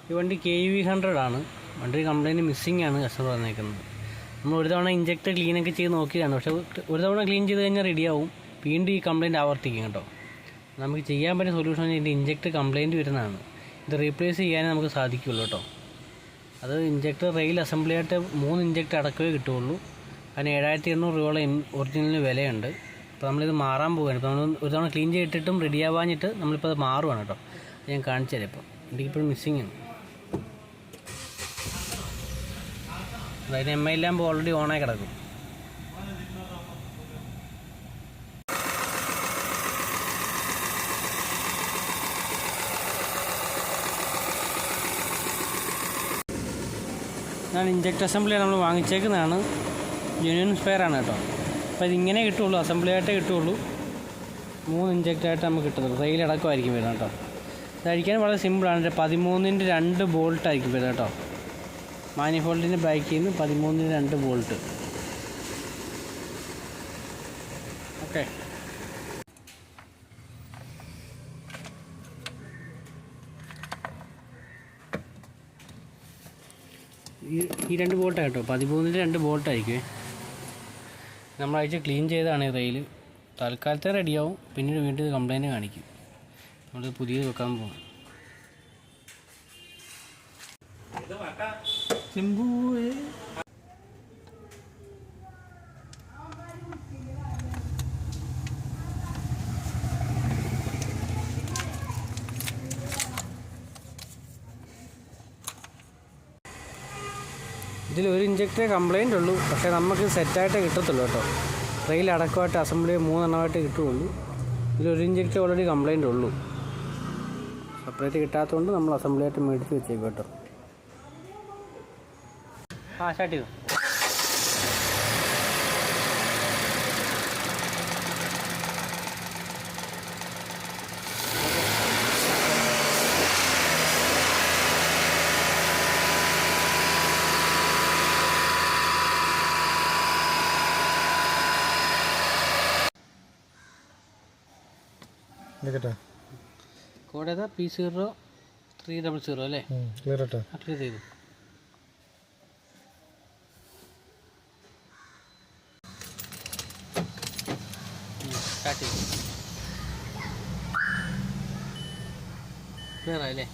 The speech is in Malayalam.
ഈ വണ്ടി KV100 ആണ്. വണ്ടി കംപ്ലൈൻറ്റ് മിസ്സിംഗ് ആണ് കസ്റ്റമർ പറഞ്ഞേക്കുന്നത്. നമ്മൾ ഒരു തവണ ഇഞ്ചക്ടർ ക്ലീനൊക്കെ ചെയ്ത് നോക്കിയതാണ്. പക്ഷേ ഒരു തവണ ക്ലീൻ ചെയ്ത് കഴിഞ്ഞാൽ റെഡിയാവും. വീണ്ടും ഈ കംപ്ലൈൻറ്റ് ആവർത്തിക്കും കേട്ടോ. നമുക്ക് ചെയ്യാൻ പറ്റിയ സൊല്യൂഷൻ ഇതിൻ്റെ ഇഞ്ചക്ടർ കംപ്ലൈൻറ്റ് വരുന്നതാണ്. ഇത് റീപ്ലേസ് ചെയ്യാനേ നമുക്ക് സാധിക്കുള്ളൂ കേട്ടോ. അത് ഇഞ്ചക്ടർ റെയിൽ അസംബ്ലിയായിട്ട് 3 ഇഞ്ചക്ടർ അടക്കമേ കിട്ടുകയുള്ളൂ. അതിന് 7800 രൂപയോളം ഒറിജിനലിന് വിലയുണ്ട്. അപ്പോൾ നമ്മളിത് മാറാൻ പോവുകയാണ്. ഇപ്പോൾ നമ്മൾ ഒരു തവണ ക്ലീൻ ചെയ്തിട്ടും റെഡിയാവാഞ്ഞിട്ട് നമ്മളിപ്പോൾ അത് മാറുവാണ് കേട്ടോ. ഞാൻ കാണിച്ചു തരാം. ഇപ്പോൾ എനിക്കിപ്പോഴും മിസ്സിങ് ആണ്. അതായത് MI ലാമ്പ് ഓൾറെഡി ഓണായി കിടക്കും. ഞാൻ ഇഞ്ചക്ടർ അസംബ്ലിയാണ് നമ്മൾ വാങ്ങിച്ചേക്കുന്നതാണ്. ജെന്യുവൻ സ്പെയർ ആണ് കേട്ടോ. അപ്പോൾ ഇതിങ്ങനെ കിട്ടുള്ളൂ, അസംബ്ലി ആയിട്ടേ കിട്ടുള്ളൂ. 3 ഇഞ്ചക്ടറായിട്ട് നമുക്ക് കിട്ടുന്നത്. റെയിൽ അടക്കമായിരിക്കും വരുന്നത് കേട്ടോ. ഇതഴിക്കാൻ വളരെ സിമ്പിളാണ്. 13-ൻ്റെ 2 ബോൾട്ടായിരിക്കും വരുന്നത് കേട്ടോ. മാനിഫോൾഡിൻ്റെ ബാക്കിൽ നിന്ന് 13-ൻ്റെ 2 ബോൾട്ട്. ഓക്കെ, ഈ 2 ബോൾട്ടാണ് കേട്ടോ. 13-ൻ്റെ 2 ബോൾട്ടായിരിക്കുമേ. നമ്മളയച്ച് ക്ലീൻ ചെയ്താണ് ഈ റെയിൽ. തൽക്കാലത്തെ റെഡിയാവും. പിന്നീട് വീണ്ടും ഇത് കംപ്ലൈൻറ്റ് കാണിക്കും. നമ്മൾ പുതിയത് വെക്കാൻ പോകും. ഇതിലൊരു ഇഞ്ചക്ടറേ കംപ്ലൈൻ്റ് ഉള്ളൂ. പക്ഷേ നമുക്ക് സെറ്റായിട്ടേ കിട്ടത്തുള്ളൂ കേട്ടോ. റെയിൽ അടക്കമായിട്ട് അസംബ്ലി 3 എണ്ണമായിട്ട് കിട്ടുകയുള്ളൂ. ഇതിലൊരു ഇഞ്ചക്ടർ ഓൾറെഡി കംപ്ലൈൻ്റ് ഉള്ളൂ. സെപ്പറേറ്റ് കിട്ടാത്തതുകൊണ്ട് നമ്മൾ അസംബ്ലിയായിട്ട് മേടിച്ച് വെച്ചേക്കും കേട്ടോ. സ്റ്റാർട്ട് ചെയ്തു. കോഡ് ഏതാ? P0300 അല്ലേ? ക്ലിയർ ചെയ്തു. സ്റ്റാർട്ട് ചെയ്തു. ക്ലിയർ ആയല്ലേ?